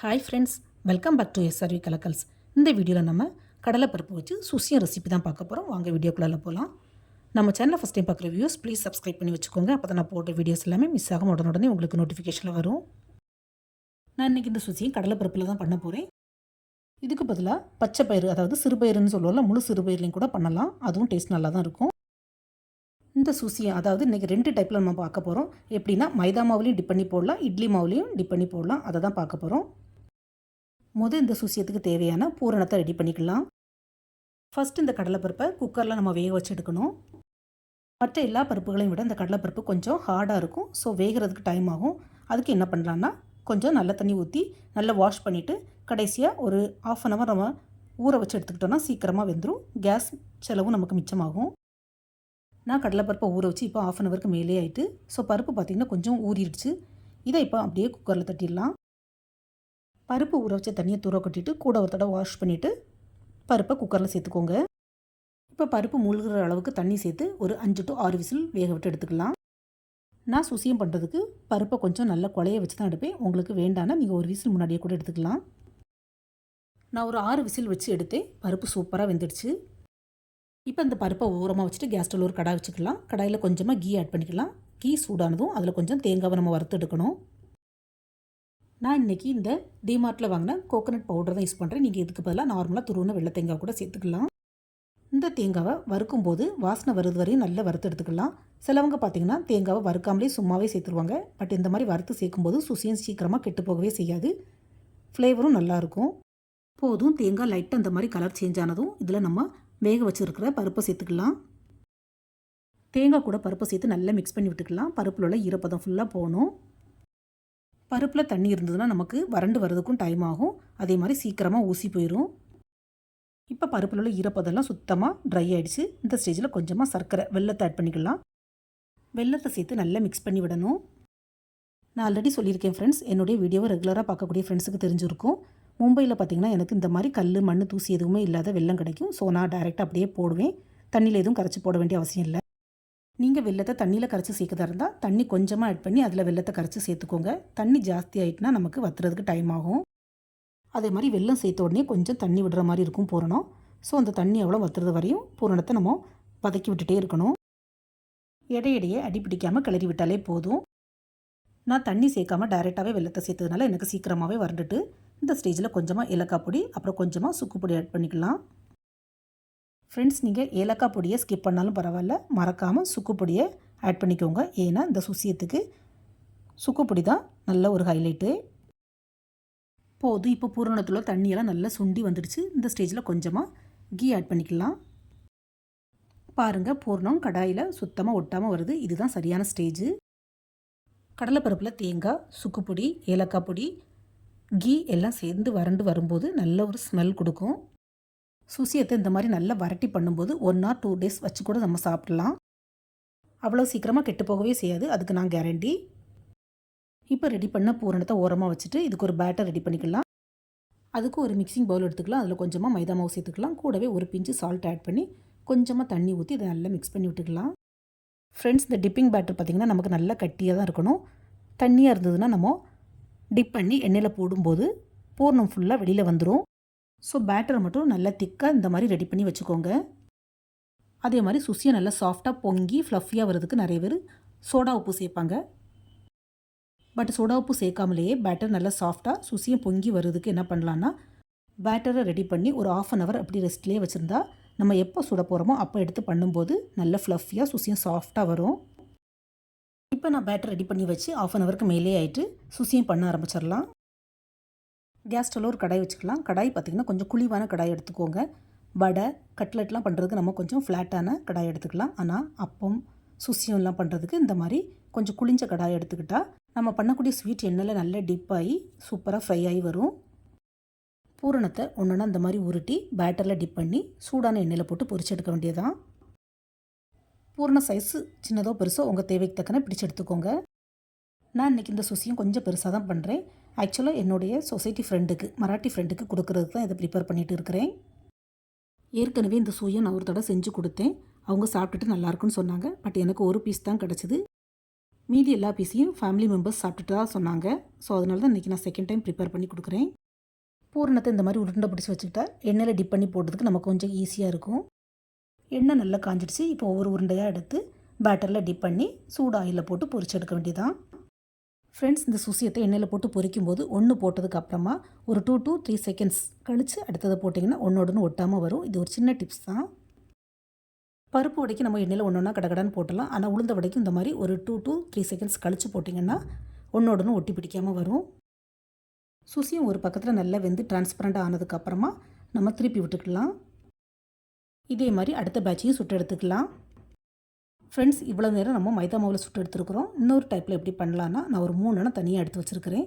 Hi friends, welcome back to SRV Kalakkals. இந்த வீடியோவில் நம்ம கடலைப்பருப்பு வச்சு சுசியம் ரெசிபி தான் பார்க்க போகிறோம். வாங்க வீடியோக்குள்ளே போகலாம். நம்ம சேனலை ஃபஸ்ட் டைம் பார்க்குற வியூஸ் ப்ளீஸ் சப்ஸ்கிரைப் பண்ணி வச்சுக்கோங்க. அப்போ தான் நான் போடுற வீடியோஸ் எல்லாமே மிஸ் ஆகாம உடனே உங்களுக்கு நோட்டிஃபிகேஷனில் வரும். நான் இன்றைக்கி இந்த சுசியும் கடலைப்பருப்பில் தான் பண்ண போகிறேன். இதுக்கு பதிலாக பச்சை பயிறு, அதாவது சிறுபயிறுன்னு சொல்லுவோம்ல, முழு சிறுபயிர்லையும் கூட பண்ணலாம். அதுவும் டேஸ்ட் நல்லா தான் இருக்கும். இந்த சுசியை அதாவது இன்றைக்கி 2 டைப்பில் நம்ம பார்க்க போகிறோம். எப்படின்னா மைதா மாவுலையும் டிப் பண்ணி போடலாம், இட்லி மாவுலையும் டிப் பண்ணி போடலாம். அதை தான் பார்க்க போகிறோம். இந்த சுசியத்துக்கு தேவையான பூரணத்தை ரெடி பண்ணிக்கலாம். ஃபஸ்ட்டு இந்த கடலைப்பருப்பை குக்கரில் நம்ம வேக வச்சு எடுக்கணும். மற்ற எல்லா பருப்புகளையும் விட இந்த கடலைப்பருப்பு கொஞ்சம் ஹார்டாக இருக்கும். ஸோ வேகிறதுக்கு டைம் ஆகும். அதுக்கு என்ன பண்ணலான்னா, கொஞ்சம் நல்ல தண்ணி ஊற்றி நல்லா வாஷ் பண்ணிவிட்டு கடைசியாக ஒரு 1/2 அன் ஹவர் நம்ம ஊற வச்சு எடுத்துக்கிட்டோன்னா சீக்கிரமாக வெந்துடும். கேஸ் செலவும் நமக்கு மிச்சமாகும். நான் கடலைப்பருப்பை ஊற வச்சு இப்போ 1/2 அன் ஹவருக்கு மேலே ஆகிட்டு, ஸோ பருப்பு பார்த்திங்கன்னா கொஞ்சம் ஊறிடுச்சு. இதை இப்போ அப்படியே குக்கரில் தட்டிடலாம். பருப்பு ஊற வச்ச தண்ணியை தூர கொட்டிட்டு கூட ஒரு தடவை வாஷ் பண்ணிவிட்டு பருப்பை குக்கரில் சேர்த்துக்கோங்க. இப்போ பருப்பு மூழ்கிற அளவுக்கு தண்ணி சேர்த்து ஒரு 5 to 6 விசில் வேக விட்டு எடுத்துக்கலாம். நான் சுசியம் பண்ணுறதுக்கு பருப்பை கொஞ்சம் நல்லா குழைய வச்சு தான் எடுப்பேன். உங்களுக்கு வேண்டான்னா நீங்கள் ஒரு விசில் முன்னாடியே கூட எடுத்துக்கலாம். நான் ஒரு 6 விசில் வச்சு எடுத்தேன். பருப்பு சூப்பராக வெந்துடுச்சு. இப்போ இந்த பருப்பை ஓரமாக வச்சுட்டு கேஸ் ஸ்டவ்வில் ஒரு கடாய் வச்சுக்கலாம். கடாயில் கொஞ்சமாக கீ ஆட் பண்ணிக்கலாம். கீ சூடானதும் அதில் கொஞ்சம் தேங்காவை நம்ம வறுத்து எடுக்கணும். நான் இன்றைக்கி இந்த டிமார்ட்டில் வாங்கின கோகோனட் பவுடர் தான் யூஸ் பண்ணுறேன். நீங்கள் இதுக்கு பதிலாக நார்மலாக துருவின வெள்ளை தேங்காய் கூட சேர்த்துக்கலாம். இந்த தேங்காவை வறுக்கும்போது வாசனை வருது வரையும் நல்லா வறுத்து எடுத்துக்கலாம். சிலவங்க பார்த்திங்கன்னா தேங்காவை வறுக்காமலே சும்மாவே சேர்த்துருவாங்க. பட் இந்த மாதிரி வறுத்து சேர்க்கும்போது சுசியம் சீக்கிரமாக கெட்டு போகவே செய்யாது. ஃப்ளேவரும் நல்லாயிருக்கும். போதும் தேங்காய் லைட்டாக அந்த மாதிரி கலர் சேஞ்ச் ஆனதும் இதில் நம்ம வேக வச்சுருக்கிற பருப்பை சேர்த்துக்கலாம். தேங்காய் கூட பருப்பை சேர்த்து நல்லா மிக்ஸ் பண்ணி விட்டுக்கலாம். பருப்பில் உள்ள ஈரப்பதம் ஃபுல்லாக போகணும். பருப்பில் தண்ணி இருந்ததுன்னா நமக்கு வறண்டு வர்றதுக்கும் டைம் ஆகும். அதே மாதிரி சீக்கிரமாக ஊசி போயிடும். இப்போ பருப்பில் உள்ள ஈரப்பதெல்லாம் சுத்தமாக ட்ரை ஆகிடுச்சு. இந்த ஸ்டேஜில் கொஞ்சமாக சர்க்கரை வெல்லத்தை ஆட் பண்ணிக்கலாம். வெல்லத்தை சேர்த்து நல்லா மிக்ஸ் பண்ணி விடணும். நான் ஆல்ரெடி சொல்லியிருக்கேன் ஃப்ரெண்ட்ஸ், என்னுடைய வீடியோவை ரெகுலராக பார்க்கக்கூடிய ஃப்ரெண்ட்ஸுக்கு தெரிஞ்சிருக்கும். மும்பையில் பார்த்திங்கன்னா எனக்கு இந்த மாதிரி கல் மண் தூசி எதுவுமே இல்லாத வெல்லம் கிடைக்கும். ஸோ நான் டைரெக்டாக அப்படியே போடுவேன். தண்ணியில் எதுவும் கரைச்சி போட வேண்டிய அவசியம் இல்லை. நீங்கள் வெல்லத்தை தண்ணியில் கரைச்சி சேர்க்கதா இருந்தால் தண்ணி கொஞ்சமாக ஆட் பண்ணி அதில் வெல்லத்தை கரைச்சி சேர்த்துக்கோங்க. தண்ணி ஜாஸ்தி ஆகிட்டுனா நமக்கு வத்துறதுக்கு டைம் ஆகும். அதே மாதிரி வெல்லம் சேர்த்த உடனே கொஞ்சம் தண்ணி விடுற மாதிரி இருக்கும் பூரணம். ஸோ அந்த தண்ணி எவ்வளோ வத்துறது வரையும் பூரணத்தை நம்ம வதக்கி விட்டுட்டே இருக்கணும். இடையிடையே அடிப்பிடிக்காமல் கிளறி விட்டாலே போதும். நான் தண்ணி சேர்க்காமல் டைரெக்டாகவே வெல்லத்தை சேர்த்ததுனால எனக்கு சீக்கிரமாகவே வறண்டுட்டு, இந்த ஸ்டேஜில் கொஞ்சமாக ஏலக்காய் பொடி அப்புறம் கொஞ்சமாக சுக்கு பொடி ஆட் பண்ணிக்கலாம். ஃப்ரெண்ட்ஸ், நீங்கள் ஏலக்காய் பொடியை ஸ்கிப் பண்ணாலும் பரவாயில்ல, மறக்காமல் சுக்கு பொடியை ஆட் பண்ணிக்கோங்க. ஏன்னா இந்த சுசியத்துக்கு சுக்கு பொடி தான் நல்ல ஒரு ஹைலைட்டு. போதும். இப்போ பூரணத்தில் தண்ணியெல்லாம் நல்லா சுண்டி வந்துடுச்சு. இந்த ஸ்டேஜில் கொஞ்சமாக கீ ஆட் பண்ணிக்கலாம். பாருங்கள், பூரணம் கடாயில் சுத்தமாக ஒட்டாமல் வருது. இதுதான் சரியான ஸ்டேஜு. கடலைப்பருப்பில் தேங்காய், சுக்கு பொடி, ஏலக்காய் பொடி, கீ எல்லாம் சேர்ந்து வறண்டு வரும்போது நல்ல ஒரு ஸ்மெல் கொடுக்கும். சுசியத்தை இந்த மாதிரி நல்லா வரட்டி பண்ணும்போது 1 or 2 days வச்சு கூட நம்ம சாப்பிடலாம். அவ்வளோ சீக்கிரமாக கெட்டு போகவே செய்யாது, அதுக்கு நான் கேரண்டி. இப்போ ரெடி பண்ண பூரணத்தை ஓரமாக வச்சுட்டு இதுக்கு ஒரு பேட்டர் ரெடி பண்ணிக்கலாம். அதுக்கு ஒரு மிக்சிங் பவுல் எடுத்துக்கலாம். அதில் கொஞ்சமாக மைதா மாவு சேர்த்துக்கலாம். கூடவே ஒரு பிஞ்சு சால்ட் ஆட் பண்ணி கொஞ்சமாக தண்ணி ஊற்றி இதை நல்லா மிக்ஸ் பண்ணி விட்டுக்கலாம். ஃப்ரெண்ட்ஸ், இந்த டிப்பிங் பேட்டர் பார்த்திங்கன்னா நமக்கு நல்லா கட்டியாக தான் இருக்கணும். தண்ணியாக இருந்ததுன்னா நம்ம டிப் பண்ணி எண்ணெயில் போடும்போது பூரணம் ஃபுல்லாக வெளியில் வந்துடும். ஸோ பேட்டரை மட்டும் நல்லா திக்காக இந்த மாதிரி ரெடி பண்ணி வச்சுக்கோங்க. அதே மாதிரி சுசியை நல்லா சாஃப்டாக பொங்கி ஃப்ளஃபியாக வர்றதுக்கு நிறைய பேர் சோடா உப்பு சேர்ப்பாங்க. பட் சோடா உப்பு சேர்க்காமலேயே பேட்டர் நல்லா சாஃப்டாக சுசியம் பொங்கி வர்றதுக்கு என்ன பண்ணலான்னா, பேட்டரை ரெடி பண்ணி ஒரு 1/2 அன் ஹவர் அப்படி ரெஸ்ட்லேயே வச்சுருந்தா நம்ம எப்போ சுட போகிறோமோ அப்போ எடுத்து பண்ணும்போது நல்ல ஃப்ளஃபியாக சுசியம் சாஃப்டாக வரும். இப்போ நான் பேட்டர் ரெடி பண்ணி வச்சு 1/2 அன் ஹவருக்கு மேலே ஆகிட்டு சுசியம் பண்ண ஆரம்பிச்சிடலாம். கேஸ் ஸ்டவ்வில் ஒரு கடாய் வச்சுக்கலாம். கடாய் பார்த்திங்கன்னா கொஞ்சம் குழிவான கடாய் எடுத்துக்கோங்க. வடை கட்லெட்லாம் பண்ணுறதுக்கு நம்ம கொஞ்சம் ஃப்ளாட்டான கடாய் எடுத்துக்கலாம். ஆனால் அப்பம் சுசியம்லாம் பண்ணுறதுக்கு இந்த மாதிரி கொஞ்சம் குளிஞ்ச கடாய் எடுத்துக்கிட்டால் நம்ம பண்ணக்கூடிய ஸ்வீட் எண்ணெயில் நல்லா டிப் ஆகி சூப்பராக ஃப்ரை ஆகி வரும். பூரணத்தை ஒன்றுனா இந்த மாதிரி உருட்டி பேட்டரில் டிப் பண்ணி சூடான எண்ணெயில் போட்டு பொரிச்சு எடுக்க வேண்டியதான். பூரண சைஸு சின்னதோ பெருசோ உங்கள் தேவைக்கு தக்கன பிடிச்சி எடுத்துக்கோங்க. நான் இன்றைக்கி இந்த சுசியும் கொஞ்சம் பெருசாக தான் பண்ணுறேன். ஆக்சுவலாக என்னுடைய சொசைட்டி ஃப்ரெண்டுக்கு, மராட்டி ஃப்ரெண்டுக்கு கொடுக்கறதுக்கு தான் இதை ப்ரிப்பேர் பண்ணிகிட்டு இருக்கிறேன். ஏற்கனவே இந்த சுயம் நான் ஒரு தடவை செஞ்சு கொடுத்தேன். அவங்க சாப்பிட்டுட்டு நல்லாயிருக்குன்னு சொன்னாங்க. பட் எனக்கு ஒரு பீஸ் தான் கிடச்சிது. மீதி எல்லா பீஸையும் ஃபேமிலி மெம்பர்ஸ் சாப்பிட்டுட்டு தான் சொன்னாங்க. ஸோ அதனால தான் இன்றைக்கி நான் செகண்ட் டைம் ப்ரிப்பேர் பண்ணி கொடுக்குறேன். பூரணத்தை இந்த மாதிரி உருண்டை பிடிச்சி வச்சுக்கிட்டா எண்ணெயில் டிப் பண்ணி போடுறதுக்கு நமக்கு கொஞ்சம் ஈஸியாக இருக்கும். எண்ணெய் நல்லா காஞ்சிடுச்சு. இப்போ ஒவ்வொரு உருண்டையாக எடுத்து பேட்டரில் டிப் பண்ணி சூடு ஆயிலில் போட்டு பொரிச்சு எடுக்க வேண்டியதான். ஃப்ரெண்ட்ஸ், இந்த சுசியத்தை எண்ணெயில் போட்டு பொரிக்கும் போது ஒன்று போட்டதுக்கு அப்புறமா ஒரு 2 to 3 செகண்ட்ஸ் கழித்து அடுத்ததை போட்டிங்கன்னா ஒன்றோடன்னு ஒட்டாமல் வரும். இது ஒரு சின்ன டிப்ஸ் தான். பருப்பு வடைக்கு நம்ம எண்ணெயில் ஒன்றா கடகடான்னு போட்டலாம். ஆனால் உளுந்த வடைக்கும் இந்த மாதிரி ஒரு 2 to 3 செகண்ட்ஸ் கழித்து போட்டிங்கன்னா ஒன்றோடன்னு ஒட்டி பிடிக்காமல் வரும். சுசியும் ஒரு பக்கத்தில் நல்லா வெந்து டிரான்ஸ்பரண்ட் ஆனதுக்கப்புறமா நம்ம திருப்பி விட்டுக்கலாம். இதே மாதிரி அடுத்த பேட்சையும் சுட்டு எடுத்துக்கலாம். ஃப்ரெண்ட்ஸ், இவ்வளோ நேரம் நம்ம மைதா மாவில் சுட்டு எடுத்துருக்குறோம். இன்னொரு டைப்பில் எப்படி பண்ணலான்னா, நான் ஒரு 3 எண்ணெய் தனியாக எடுத்து வச்சுருக்கிறேன்.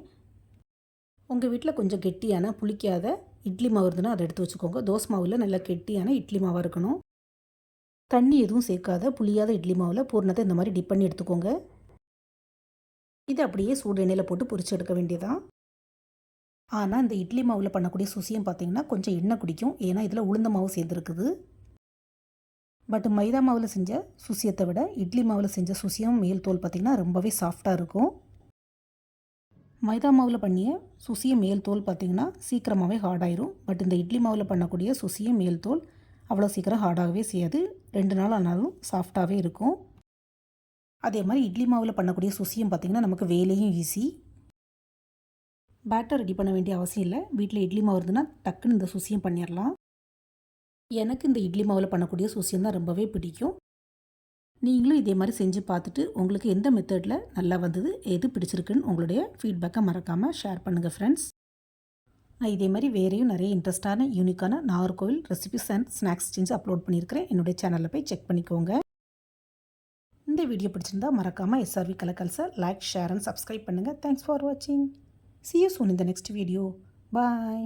உங்கள் வீட்டில் கொஞ்சம் கெட்டியான புளிக்காத இட்லி மாவு இருந்ததுன்னா அதை எடுத்து வச்சுக்கோங்க. தோசை மாவில் நல்லா கெட்டியான இட்லி மாவாக இருக்கணும். தண்ணி எதுவும் சேர்க்காத புளியாத இட்லி மாவில் பூரணத்தை இந்த மாதிரி டிப் பண்ணி எடுத்துக்கோங்க. இதை அப்படியே சூடு எண்ணெயில் போட்டு பொரிச்சு எடுக்க வேண்டியதான். ஆனால் இந்த இட்லி மாவில் பண்ணக்கூடிய சுசியம் பார்த்திங்கன்னா கொஞ்சம் எண்ணெய் குடிக்கும். ஏன்னா இதில் உளுந்த மாவு சேர்ந்துருக்குது. பட் மைதா மாவில் செஞ்ச சுசியத்தை விட இட்லி மாவில் செஞ்ச சுசியம் மேல் தோல் பார்த்திங்கன்னா ரொம்பவே சாஃப்டாக இருக்கும். மைதா மாவில் பண்ணிய சுசிய மேல் தோல் பார்த்திங்கன்னா சீக்கிரமாகவே ஹார்டாயிரும். பட் இந்த இட்லி மாவில் பண்ணக்கூடிய சுசிய மேல் தோல் அவ்வளோ சீக்கிரம் ஹார்டாகவே செய்யாது. 2 நாள் ஆனாலும் சாஃப்டாகவே இருக்கும். அதே மாதிரி இட்லி மாவில் பண்ணக்கூடிய சுசியம் பார்த்திங்கன்னா நமக்கு வேலையும் ஈஸி. பேட்டர் ரெடி பண்ண வேண்டிய அவசியம் இல்லை. வீட்டில் இட்லி மாவு இருந்ததுன்னா டக்குன்னு இந்த சுசியம் பண்ணிடலாம். எனக்கு இந்த இட்லி மாவில் பண்ணக்கூடிய சுசியம் தான் ரொம்பவே பிடிக்கும். நீங்களும் இதே மாதிரி செஞ்சு பார்த்துட்டு உங்களுக்கு எந்த மெத்தடில் நல்லா வந்தது, எது பிடிச்சிருக்குன்னு உங்களுடைய ஃபீட்பேக்கை மறக்காமல் ஷேர் பண்ணுங்கள் ஃப்ரெண்ட்ஸ். நான் இதே மாதிரி வேறையும் நிறைய இன்ட்ரெஸ்டான யூனிக்கான நாகர்கோவில் ரெசிபிஸ் அண்ட் ஸ்நாக்ஸ் செஞ்சு அப்லோட் பண்ணியிருக்கிறேன். என்னுடைய சேனலில் போய் செக் பண்ணிக்கோங்க. இந்த வீடியோ பிடிச்சிருந்தா மறக்காமல் SRV கலக்கல்ஸை லைக், ஷேர் அண்ட் சப்ஸ்கிரைப் பண்ணுங்கள். தேங்க்ஸ் ஃபார் வாட்சிங். See you soon in the next video. Bye.